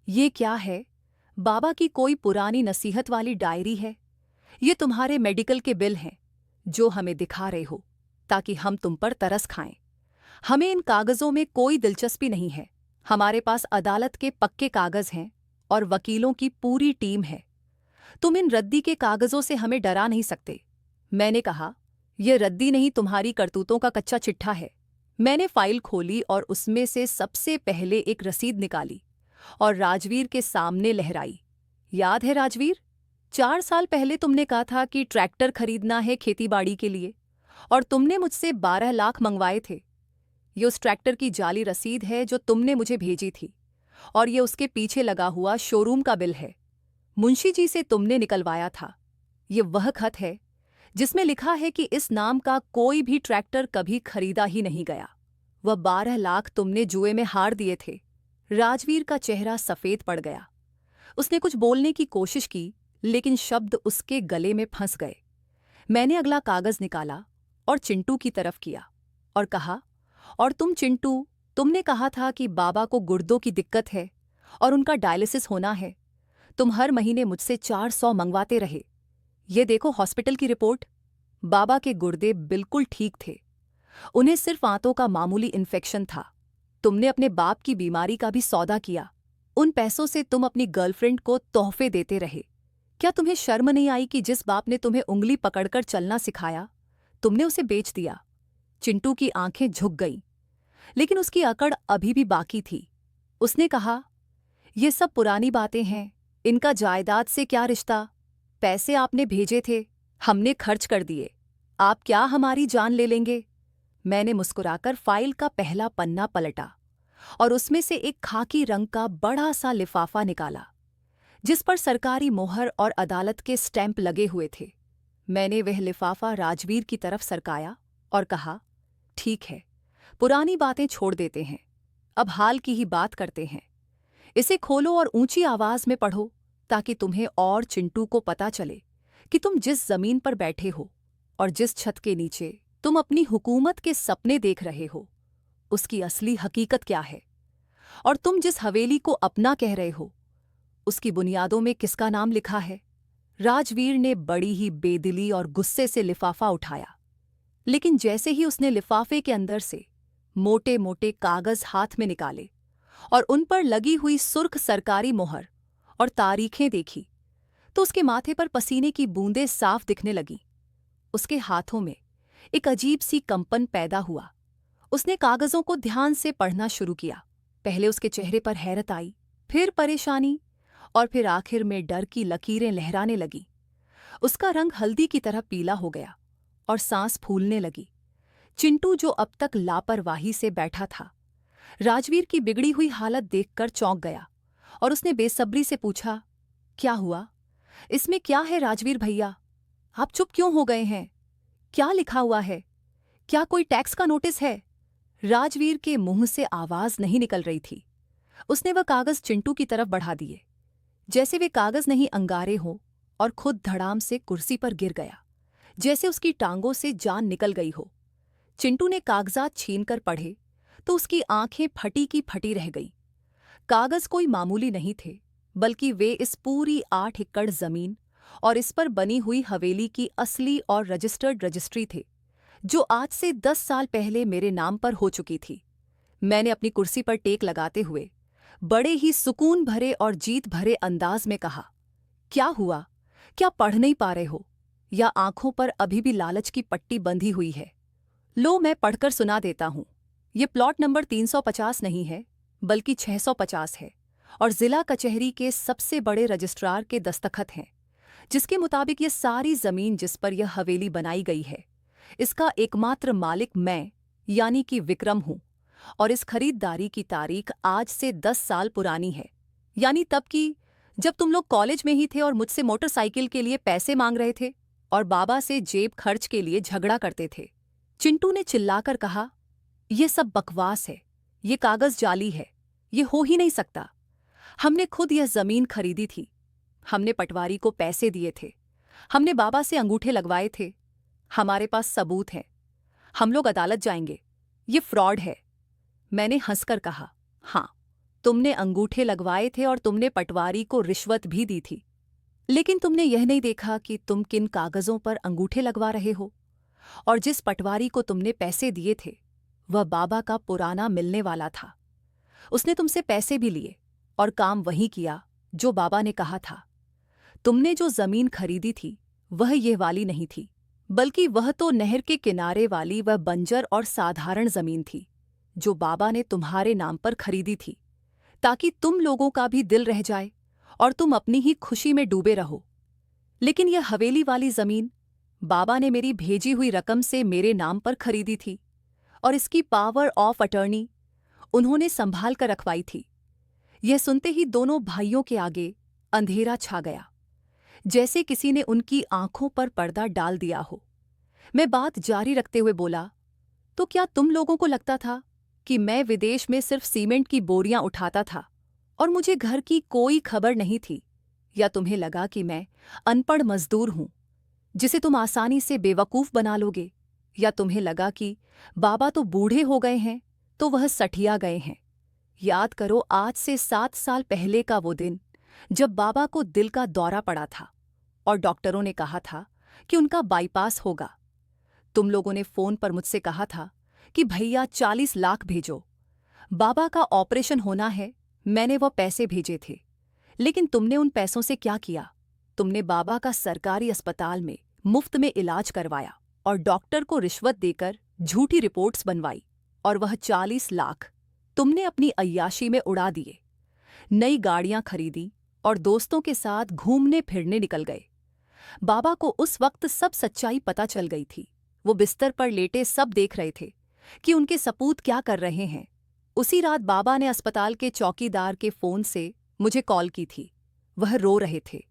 ये क्या है? बाबा की कोई पुरानी नसीहत वाली डायरी है? ये तुम्हारे मेडिकल के बिल हैं जो हमें दिखा रहे हो ताकि हम तुम पर तरस खाएं। हमें इन कागजों में कोई दिलचस्पी नहीं है। हमारे पास अदालत के पक्के कागज हैं और वकीलों की पूरी टीम है। तुम इन रद्दी के कागजों से हमें डरा नहीं सकते। मैंने कहा, यह रद्दी नहीं, तुम्हारी करतूतों का कच्चा चिट्ठा है। मैंने फाइल खोली और उसमें से सबसे पहले एक रसीद निकाली और राजवीर के सामने लहराई। याद है राजवीर, 4 साल पहले तुमने कहा था कि ट्रैक्टर खरीदना है खेतीबाड़ी के लिए, और तुमने मुझसे 12 लाख मंगवाए थे। ये उस ट्रैक्टर की जाली रसीद है जो तुमने मुझे भेजी थी, और ये उसके पीछे लगा हुआ शोरूम का बिल है। मुंशी जी से तुमने निकलवाया था। ये वह खत है जिसमें लिखा है कि इस नाम का कोई भी ट्रैक्टर कभी खरीदा ही नहीं गया। वह 12 लाख तुमने जुए में हार दिए थे। राजवीर का चेहरा सफेद पड़ गया। उसने कुछ बोलने की कोशिश की, लेकिन शब्द उसके गले में फंस गए। मैंने अगला कागज निकाला और चिंटू की तरफ किया और कहा, और तुम चिंटू, तुमने कहा था कि बाबा को गुर्दों की दिक्कत है और उनका डायलिसिस होना है। तुम हर महीने मुझसे 400 मंगवाते रहे। ये देखो हॉस्पिटल की रिपोर्ट। बाबा के गुर्दे बिल्कुल ठीक थे। उन्हें सिर्फ आंतों का मामूली इन्फेक्शन था। तुमने अपने बाप की बीमारी का भी सौदा किया। उन पैसों से तुम अपनी गर्लफ्रेंड को तोहफे देते रहे। क्या तुम्हें शर्म नहीं आई कि जिस बाप ने तुम्हें उंगली पकड़कर चलना सिखाया, तुमने उसे बेच दिया? चिंटू की आंखें झुक गईं, लेकिन उसकी अकड़ अभी भी बाकी थी। उसने कहा, ये सब पुरानी बातें हैं, इनका जायदाद से क्या रिश्ता? पैसे आपने भेजे थे, हमने खर्च कर दिए। आप क्या हमारी जान ले लेंगे? मैंने मुस्कुराकर फाइल का पहला पन्ना पलटा और उसमें से एक खाकी रंग का बड़ा सा लिफाफा निकाला, जिस पर सरकारी मोहर और अदालत के स्टैंप लगे हुए थे। मैंने वह लिफाफा राजवीर की तरफ सरकाया और कहा, ठीक है, पुरानी बातें छोड़ देते हैं, अब हाल की ही बात करते हैं। इसे खोलो और ऊंची आवाज में पढ़ो, ताकि तुम्हें और चिंटू को पता चले कि तुम जिस जमीन पर बैठे हो और जिस छत के नीचे तुम अपनी हुकूमत के सपने देख रहे हो, उसकी असली हकीकत क्या है? और तुम जिस हवेली को अपना कह रहे हो, उसकी बुनियादों में किसका नाम लिखा है? राजवीर ने बड़ी ही बेदिली और गुस्से से लिफाफा उठाया, लेकिन जैसे ही उसने लिफाफे के अंदर से मोटे मोटे कागज हाथ में निकाले और उन पर लगी हुई सुर्ख सरकारी मोहर और तारीखें देखी, तो उसके माथे पर पसीने की बूंदें साफ दिखने लगीं। उसके हाथों में एक अजीब सी कंपन पैदा हुआ। उसने कागजों को ध्यान से पढ़ना शुरू किया। पहले उसके चेहरे पर हैरत आई, फिर परेशानी, और फिर आखिर में डर की लकीरें लहराने लगी। उसका रंग हल्दी की तरह पीला हो गया और सांस फूलने लगी। चिंटू, जो अब तक लापरवाही से बैठा था, राजवीर की बिगड़ी हुई हालत देखकर चौंक गया और उसने बेसब्री से पूछा, क्या हुआ? इसमें क्या है राजवीर भैया? आप चुप क्यों हो गए हैं? क्या लिखा हुआ है? क्या कोई टैक्स का नोटिस है? राजवीर के मुंह से आवाज नहीं निकल रही थी। उसने वह कागज चिंटू की तरफ बढ़ा दिए, जैसे वे कागज नहीं अंगारे हों, और खुद धड़ाम से कुर्सी पर गिर गया, जैसे उसकी टांगों से जान निकल गई हो। चिंटू ने कागजात छीनकर पढ़े तो उसकी आंखें फटी की फटी रह गईं। कागज कोई मामूली नहीं थे, बल्कि वे इस पूरी 8 एकड़ जमीन और इस पर बनी हुई हवेली की असली और रजिस्टर्ड रजिस्ट्री थे, जो आज से 10 साल पहले मेरे नाम पर हो चुकी थी। मैंने अपनी कुर्सी पर टेक लगाते हुए बड़े ही सुकून भरे और जीत भरे अंदाज में कहा, क्या हुआ? क्या पढ़ नहीं पा रहे हो, या आंखों पर अभी भी लालच की पट्टी बंधी हुई है? लो, मैं पढ़कर सुना देता हूं। ये प्लॉट नंबर 350 नहीं है, बल्कि 650 है, और जिला कचहरी के सबसे बड़े रजिस्ट्रार के दस्तखत हैं, जिसके मुताबिक ये सारी जमीन जिस पर यह हवेली बनाई गई है, इसका एकमात्र मालिक मैं, यानी कि विक्रम हूं। और इस खरीददारी की तारीख आज से 10 साल पुरानी है, यानी तब की जब तुम लोग कॉलेज में ही थे और मुझसे मोटरसाइकिल के लिए पैसे मांग रहे थे और बाबा से जेब खर्च के लिए झगड़ा करते थे। चिंटू ने चिल्लाकर कहा, यह सब बकवास है, ये कागज जाली है, ये हो ही नहीं सकता। हमने खुद यह जमीन खरीदी थी, हमने पटवारी को पैसे दिए थे, हमने बाबा से अंगूठे लगवाए थे, हमारे पास सबूत हैं, हम लोग अदालत जाएंगे, ये फ्रॉड है। मैंने हंसकर कहा, हाँ, तुमने अंगूठे लगवाए थे और तुमने पटवारी को रिश्वत भी दी थी, लेकिन तुमने यह नहीं देखा कि तुम किन कागजों पर अंगूठे लगवा रहे हो। और जिस पटवारी को तुमने पैसे दिए थे, वह बाबा का पुराना मिलने वाला था। उसने तुमसे पैसे भी लिए और काम वही किया जो बाबा ने कहा था। तुमने जो जमीन खरीदी थी वह यह वाली नहीं थी, बल्कि वह तो नहर के किनारे वाली वह बंजर और साधारण जमीन थी जो बाबा ने तुम्हारे नाम पर खरीदी थी, ताकि तुम लोगों का भी दिल रह जाए और तुम अपनी ही खुशी में डूबे रहो। लेकिन यह हवेली वाली जमीन बाबा ने मेरी भेजी हुई रकम से मेरे नाम पर खरीदी थी, और इसकी पावर ऑफ अटर्नी उन्होंने संभाल कर रखवाई थी। यह सुनते ही दोनों भाइयों के आगे अंधेरा छा गया, जैसे किसी ने उनकी आंखों पर पर्दा डाल दिया हो। मैं बात जारी रखते हुए बोला, तो क्या तुम लोगों को लगता था कि मैं विदेश में सिर्फ सीमेंट की बोरियां उठाता था और मुझे घर की कोई खबर नहीं थी? या तुम्हें लगा कि मैं अनपढ़ मजदूर हूं जिसे तुम आसानी से बेवकूफ बना लोगे? या तुम्हें लगा कि बाबा तो बूढ़े हो गए हैं तो वह सठिया गए हैं? याद करो, आज से 7 साल पहले का वो दिन जब बाबा को दिल का दौरा पड़ा था और डॉक्टरों ने कहा था कि उनका बाईपास होगा। तुम लोगों ने फोन पर मुझसे कहा था कि भैया 40 लाख भेजो, बाबा का ऑपरेशन होना है। मैंने वो पैसे भेजे थे, लेकिन तुमने उन पैसों से क्या किया? तुमने बाबा का सरकारी अस्पताल में मुफ्त में इलाज करवाया और डॉक्टर को रिश्वत देकर झूठी रिपोर्ट्स बनवाई, और वह 40 लाख तुमने अपनी अय्याशी में उड़ा दिए। नई गाड़ियां खरीदी और दोस्तों के साथ घूमने फिरने निकल गए। बाबा को उस वक्त सब सच्चाई पता चल गई थी। वो बिस्तर पर लेटे सब देख रहे थे कि उनके सपूत क्या कर रहे हैं। उसी रात बाबा ने अस्पताल के चौकीदार के फोन से मुझे कॉल की थी। वह रो रहे थे,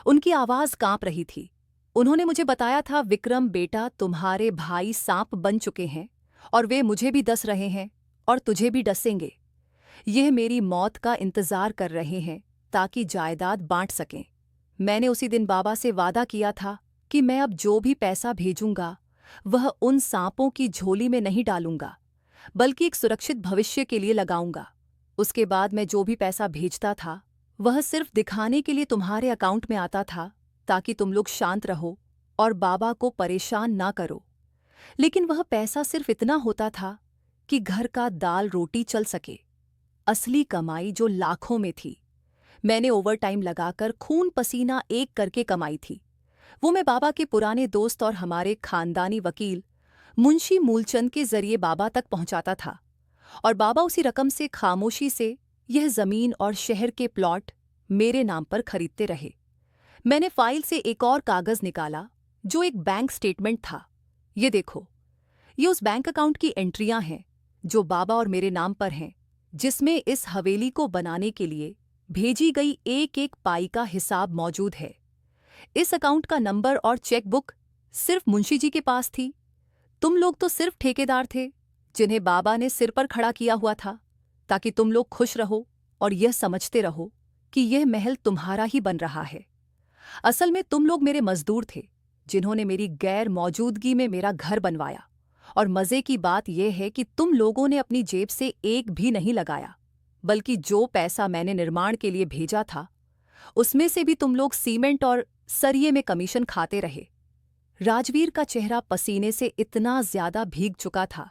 उनकी आवाज कांप रही थी। उन्होंने मुझे बताया था, विक्रम बेटा, तुम्हारे भाई सांप बन चुके हैं और वे मुझे भी डस रहे हैं और तुझे भी डसेंगे। यह मेरी मौत का इंतजार कर रहे हैं ताकि जायदाद बांट सकें। मैंने उसी दिन बाबा से वादा किया था कि मैं अब जो भी पैसा भेजूंगा वह उन सांपों की झोली में नहीं डालूंगा, बल्कि एक सुरक्षित भविष्य के लिए लगाऊंगा। उसके बाद मैं जो भी पैसा भेजता था, वह सिर्फ दिखाने के लिए तुम्हारे अकाउंट में आता था, ताकि तुम लोग शांत रहो और बाबा को परेशान ना करो। लेकिन वह पैसा सिर्फ इतना होता था कि घर का दाल रोटी चल सके। असली कमाई जो लाखों में थी, मैंने ओवरटाइम लगाकर खून पसीना एक करके कमाई थी। वो मैं बाबा के पुराने दोस्त और हमारे खानदानी वकील मुंशी मूलचंद के जरिए बाबा तक पहुंचाता था, और बाबा उसी रकम से खामोशी से यह जमीन और शहर के प्लॉट मेरे नाम पर खरीदते रहे। मैंने फाइल से एक और कागज निकाला, जो एक बैंक स्टेटमेंट था। ये देखो, ये उस बैंक अकाउंट की एंट्रियां हैं जो बाबा और मेरे नाम पर हैं, जिसमें इस हवेली को बनाने के लिए भेजी गई एक एक पाई का हिसाब मौजूद है। इस अकाउंट का नंबर और चेकबुक सिर्फ मुंशी जी के पास थी। तुम लोग तो सिर्फ ठेकेदार थे, जिन्हें बाबा ने सिर पर खड़ा किया हुआ था, ताकि तुम लोग खुश रहो और यह समझते रहो कि यह महल तुम्हारा ही बन रहा है। असल में तुम लोग मेरे मजदूर थे, जिन्होंने मेरी गैर मौजूदगी में मेरा घर बनवाया। और मजे की बात यह है कि तुम लोगों ने अपनी जेब से एक भी नहीं लगाया, बल्कि जो पैसा मैंने निर्माण के लिए भेजा था, उसमें से भी तुम लोग सीमेंट और सरिये में कमीशन खाते रहे। राजवीर का चेहरा पसीने से इतना ज्यादा भीग चुका था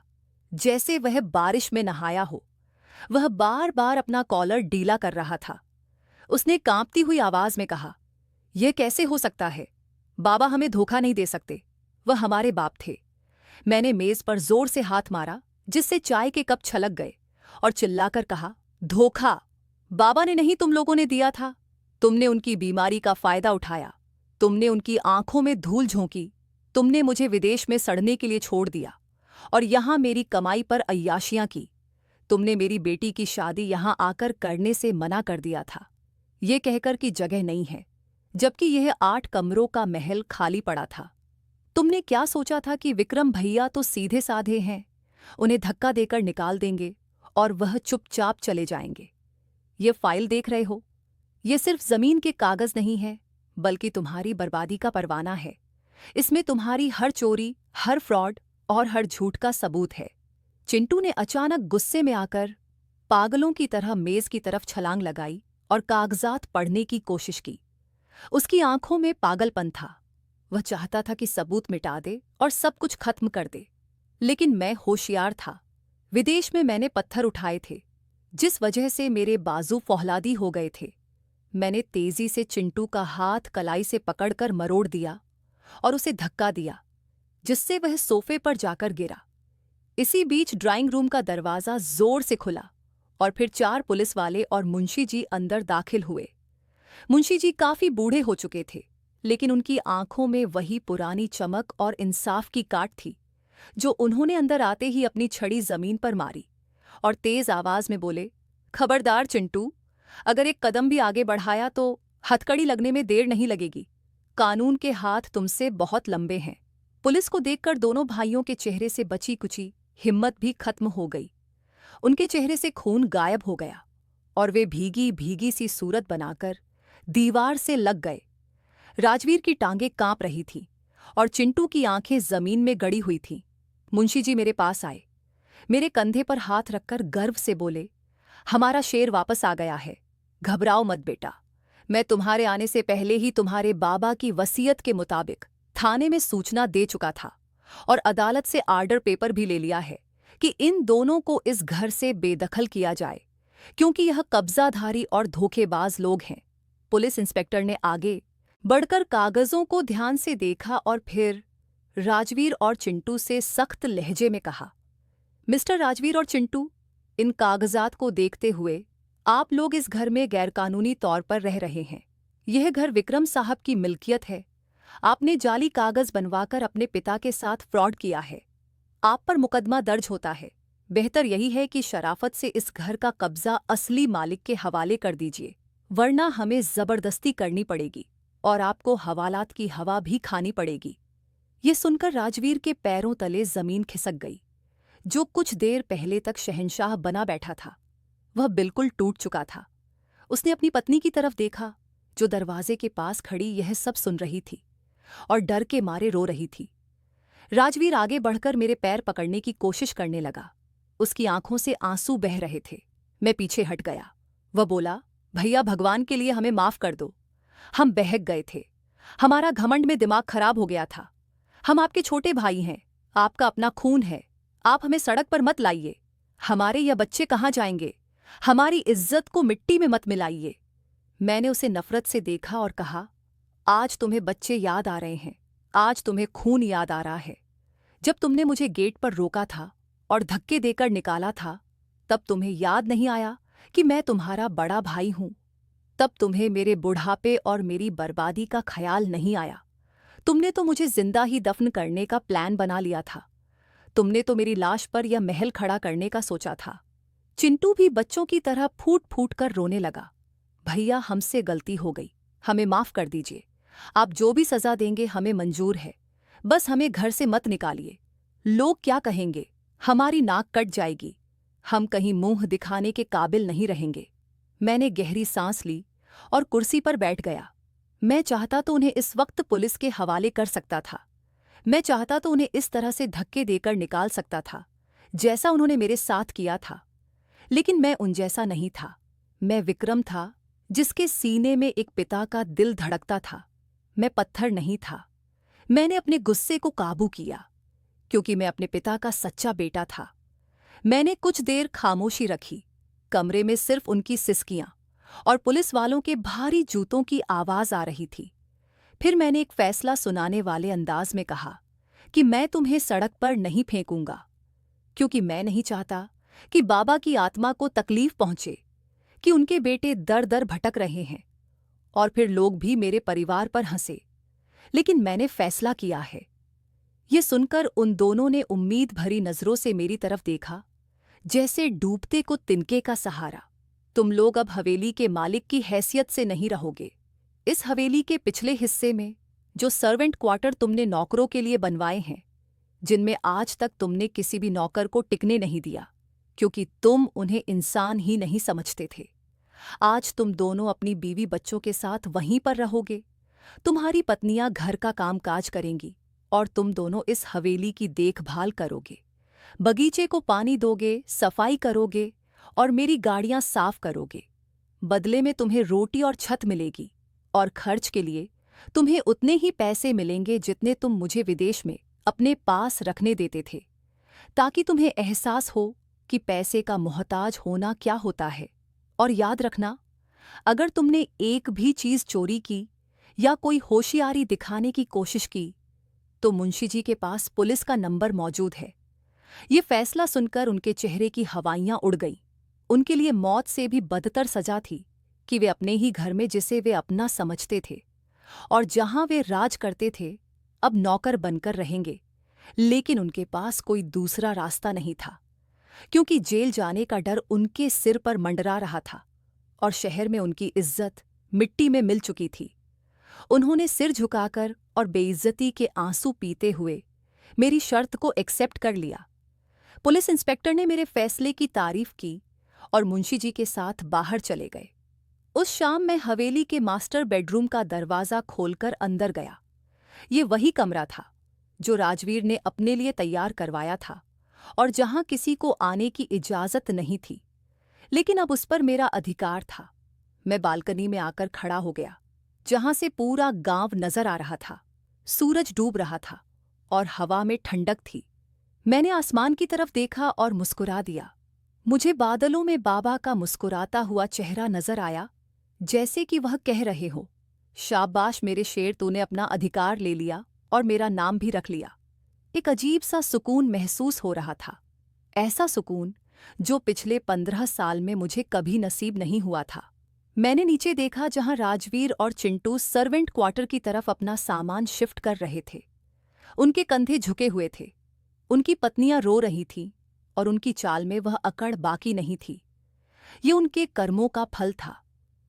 जैसे वह बारिश में नहाया हो। वह बार बार अपना कॉलर ढीला कर रहा था। उसने कांपती हुई आवाज में कहा, यह कैसे हो सकता है? बाबा हमें धोखा नहीं दे सकते, वह हमारे बाप थे। मैंने मेज पर जोर से हाथ मारा, जिससे चाय के कप छलक गए, और चिल्लाकर कहा, धोखा बाबा ने नहीं, तुम लोगों ने दिया था। तुमने उनकी बीमारी का फायदा उठाया, तुमने उनकी आंखों में धूल झोंकी, तुमने मुझे विदेश में सड़ने के लिए छोड़ दिया और यहां मेरी कमाई पर अय्याशियां की। तुमने मेरी बेटी की शादी यहां आकर करने से मना कर दिया था, ये कहकर कि जगह नहीं है, जबकि यह 8 कमरों का महल खाली पड़ा था। तुमने क्या सोचा था कि विक्रम भैया तो सीधे साधे हैं, उन्हें धक्का देकर निकाल देंगे और वह चुपचाप चले जाएंगे। ये फाइल देख रहे हो, ये सिर्फ जमीन के कागज नहीं है, बल्कि तुम्हारी बर्बादी का परवाना है। इसमें तुम्हारी हर चोरी, हर फ्रॉड और हर झूठ का सबूत है। चिंटू ने अचानक गुस्से में आकर पागलों की तरह मेज की तरफ छलांग लगाई और कागजात पढ़ने की कोशिश की। उसकी आंखों में पागलपन था। वह चाहता था कि सबूत मिटा दे और सब कुछ खत्म कर दे। लेकिन मैं होशियार था। विदेश में मैंने पत्थर उठाए थे, जिस वजह से मेरे बाजू फौलादी हो गए थे। मैंने तेजी से चिंटू का हाथ कलाई से पकड़कर मरोड़ दिया और उसे धक्का दिया, जिससे वह सोफे पर जाकर गिरा। इसी बीच ड्राइंग रूम का दरवाजा जोर से खुला और फिर 4 पुलिस वाले और मुंशी जी अंदर दाखिल हुए। मुंशी जी काफी बूढ़े हो चुके थे, लेकिन उनकी आंखों में वही पुरानी चमक और इंसाफ की काट थी, जो उन्होंने अंदर आते ही अपनी छड़ी जमीन पर मारी और तेज आवाज में बोले, खबरदार चिंटू, अगर एक कदम भी आगे बढ़ाया तो हथकड़ी लगने में देर नहीं लगेगी। कानून के हाथ तुमसे बहुत लंबे हैं। पुलिस को देखकर दोनों भाइयों के चेहरे से बची कुची हिम्मत भी खत्म हो गई। उनके चेहरे से खून गायब हो गया और वे भीगी भीगी सी सूरत बनाकर दीवार से लग गए। राजवीर की टांगें कांप रही थीं और चिंटू की आंखें जमीन में गड़ी हुई थीं। मुंशी जी मेरे पास आए, मेरे कंधे पर हाथ रखकर गर्व से बोले, हमारा शेर वापस आ गया है, घबराओ मत बेटा। मैं तुम्हारे आने से पहले ही तुम्हारे बाबा की वसीयत के मुताबिक थाने में सूचना दे चुका था और अदालत से आर्डर पेपर भी ले लिया है कि इन दोनों को इस घर से बेदखल किया जाए, क्योंकि यह कब्जाधारी और धोखेबाज लोग हैं। पुलिस इंस्पेक्टर ने आगे बढ़कर कागजों को ध्यान से देखा और फिर राजवीर और चिंटू से सख्त लहजे में कहा, मिस्टर राजवीर और चिंटू, इन कागजात को देखते हुए आप लोग इस घर में गैरकानूनी तौर पर रह रहे हैं। यह घर विक्रम साहब की मिल्कियत है। आपने जाली कागज बनवाकर अपने पिता के साथ फ्रॉड किया है। आप पर मुकदमा दर्ज होता है। बेहतर यही है कि शराफत से इस घर का कब्जा असली मालिक के हवाले कर दीजिए, वरना हमें जबरदस्ती करनी पड़ेगी और आपको हवालात की हवा भी खानी पड़ेगी। ये सुनकर राजवीर के पैरों तले जमीन खिसक गई। जो कुछ देर पहले तक शहंशाह बना बैठा था, वह बिल्कुल टूट चुका था। उसने अपनी पत्नी की तरफ देखा, जो दरवाजे के पास खड़ी यह सब सुन रही थी और डर के मारे रो रही थी। राजवीर आगे बढ़कर मेरे पैर पकड़ने की कोशिश करने लगा। उसकी आंखों से आंसू बह रहे थे। मैं पीछे हट गया। वह बोला, भैया भगवान के लिए हमें माफ कर दो। हम बहक गए थे। हमारा घमंड में दिमाग खराब हो गया था। हम आपके छोटे भाई हैं, आपका अपना खून है। आप हमें सड़क पर मत लाइए। हमारे यह बच्चे कहाँ जाएंगे? हमारी इज्जत को मिट्टी में मत मिलाइए। मैंने उसे नफरत से देखा और कहा, आज तुम्हें बच्चे याद आ रहे हैं, आज तुम्हें खून याद आ रहा है। जब तुमने मुझे गेट पर रोका था और धक्के देकर निकाला था, तब तुम्हें याद नहीं आया कि मैं तुम्हारा बड़ा भाई हूं। तब तुम्हें मेरे बुढ़ापे और मेरी बर्बादी का ख्याल नहीं आया। तुमने तो मुझे जिंदा ही दफन करने का प्लान बना लिया था। तुमने तो मेरी लाश पर यह महल खड़ा करने का सोचा था। चिंटू भी बच्चों की तरह फूट फूट कर रोने लगा। भैया, हमसे गलती हो गई, हमें माफ कर दीजिए। आप जो भी सजा देंगे हमें मंजूर है। बस हमें घर से मत निकालिए। लोग क्या कहेंगे? हमारी नाक कट जाएगी। हम कहीं मुंह दिखाने के काबिल नहीं रहेंगे। मैंने गहरी सांस ली और कुर्सी पर बैठ गया। मैं चाहता तो उन्हें इस वक्त पुलिस के हवाले कर सकता था। मैं चाहता तो उन्हें इस तरह से धक्के देकर निकाल सकता था जैसा उन्होंने मेरे साथ किया था। लेकिन मैं उन जैसा नहीं था। मैं विक्रम था, जिसके सीने में एक पिता का दिल धड़कता था। मैं पत्थर नहीं था। मैंने अपने गुस्से को काबू किया, क्योंकि मैं अपने पिता का सच्चा बेटा था। मैंने कुछ देर खामोशी रखी। कमरे में सिर्फ उनकी सिसकियां और पुलिस वालों के भारी जूतों की आवाज आ रही थी। फिर मैंने एक फैसला सुनाने वाले अंदाज में कहा कि मैं तुम्हें सड़क पर नहीं फेंकूंगा, क्योंकि मैं नहीं चाहता कि बाबा की आत्मा को तकलीफ पहुंचे कि उनके बेटे दर दर भटक रहे हैं और फिर लोग भी मेरे परिवार पर हंसे। लेकिन मैंने फैसला किया है। ये सुनकर उन दोनों ने उम्मीद भरी नजरों से मेरी तरफ देखा, जैसे डूबते को तिनके का सहारा। तुम लोग अब हवेली के मालिक की हैसियत से नहीं रहोगे। इस हवेली के पिछले हिस्से में जो सर्वेंट क्वार्टर तुमने नौकरों के लिए बनवाए हैं, जिनमें आज तक तुमने किसी भी नौकर को टिकने नहीं दिया, क्योंकि तुम उन्हें इंसान ही नहीं समझते थे, आज तुम दोनों अपनी बीवी बच्चों के साथ वहीं पर रहोगे। तुम्हारी पत्नियां घर का कामकाज करेंगी और तुम दोनों इस हवेली की देखभाल करोगे, बगीचे को पानी दोगे, सफाई करोगे और मेरी गाड़ियां साफ करोगे। बदले में तुम्हें रोटी और छत मिलेगी और खर्च के लिए तुम्हें उतने ही पैसे मिलेंगे जितने तुम मुझे विदेश में अपने पास रखने देते थे, ताकि तुम्हें एहसास हो कि पैसे का मोहताज होना क्या होता है। और याद रखना, अगर तुमने एक भी चीज चोरी की या कोई होशियारी दिखाने की कोशिश की, तो मुंशी जी के पास पुलिस का नंबर मौजूद है। ये फैसला सुनकर उनके चेहरे की हवाइयां उड़ गईं। उनके लिए मौत से भी बदतर सजा थी कि वे अपने ही घर में, जिसे वे अपना समझते थे और जहां वे राज करते थे, अब नौकर बनकर रहेंगे। लेकिन उनके पास कोई दूसरा रास्ता नहीं था, क्योंकि जेल जाने का डर उनके सिर पर मंडरा रहा था और शहर में उनकी इज्जत मिट्टी में मिल चुकी थी। उन्होंने सिर झुकाकर और बेइज्जती के आंसू पीते हुए मेरी शर्त को एक्सेप्ट कर लिया। पुलिस इंस्पेक्टर ने मेरे फैसले की तारीफ की और मुंशी जी के साथ बाहर चले गए। उस शाम मैं हवेली के मास्टर बेडरूम का दरवाज़ा खोलकर अंदर गया। ये वही कमरा था जो राजवीर ने अपने लिए तैयार करवाया था और जहां किसी को आने की इजाज़त नहीं थी, लेकिन अब उस पर मेरा अधिकार था। मैं बालकनी में आकर खड़ा हो गया, जहां से पूरा गांव नजर आ रहा था। सूरज डूब रहा था और हवा में ठंडक थी। मैंने आसमान की तरफ देखा और मुस्कुरा दिया। मुझे बादलों में बाबा का मुस्कुराता हुआ चेहरा नजर आया, जैसे कि वह कह रहे हो, शाबाश मेरे शेर, तूने अपना अधिकार ले लिया और मेरा नाम भी रख लिया। एक अजीब सा सुकून महसूस हो रहा था, ऐसा सुकून जो पिछले 15 साल में मुझे कभी नसीब नहीं हुआ था। मैंने नीचे देखा, जहां राजवीर और चिंटू सर्वेंट क्वार्टर की तरफ अपना सामान शिफ्ट कर रहे थे। उनके कंधे झुके हुए थे। उनकी पत्नियां रो रही थीं और उनकी चाल में वह अकड़ बाकी नहीं थी। ये उनके कर्मों का फल था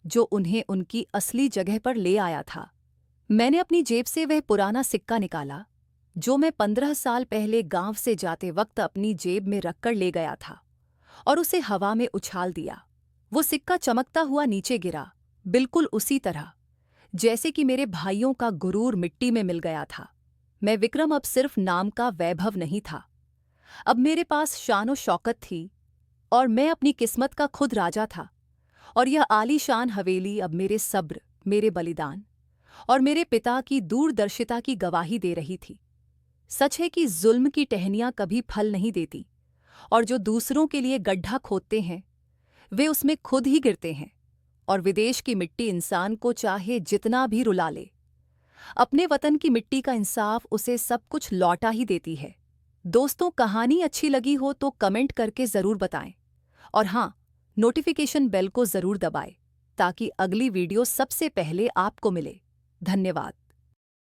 जो उन्हें उनकी असली जगह पर ले आया था। मैंने अपनी जेब से वह पुराना सिक्का निकाला जो मैं 15 साल पहले गांव से जाते वक्त अपनी जेब में रखकर ले गया था, और उसे हवा में उछाल दिया। वो सिक्का चमकता हुआ नीचे गिरा, बिल्कुल उसी तरह जैसे कि मेरे भाइयों का गुरूर मिट्टी में मिल गया था। मैं विक्रम अब सिर्फ नाम का वैभव नहीं था। अब मेरे पास शान और शौकत थी और मैं अपनी किस्मत का खुद राजा था। और यह आलीशान हवेली अब मेरे सब्र, मेरे बलिदान और मेरे पिता की दूरदर्शिता की गवाही दे रही थी। सच है कि जुल्म की टहनियां कभी फल नहीं देती और जो दूसरों के लिए गड्ढा खोदते हैं वे उसमें खुद ही गिरते हैं। और विदेश की मिट्टी इंसान को चाहे जितना भी रुला ले, अपने वतन की मिट्टी का इंसाफ उसे सब कुछ लौटा ही देती है। दोस्तों, कहानी अच्छी लगी हो तो कमेंट करके ज़रूर बताएं और हाँ, नोटिफिकेशन बेल को ज़रूर दबाएं ताकि अगली वीडियो सबसे पहले आपको मिले। धन्यवाद।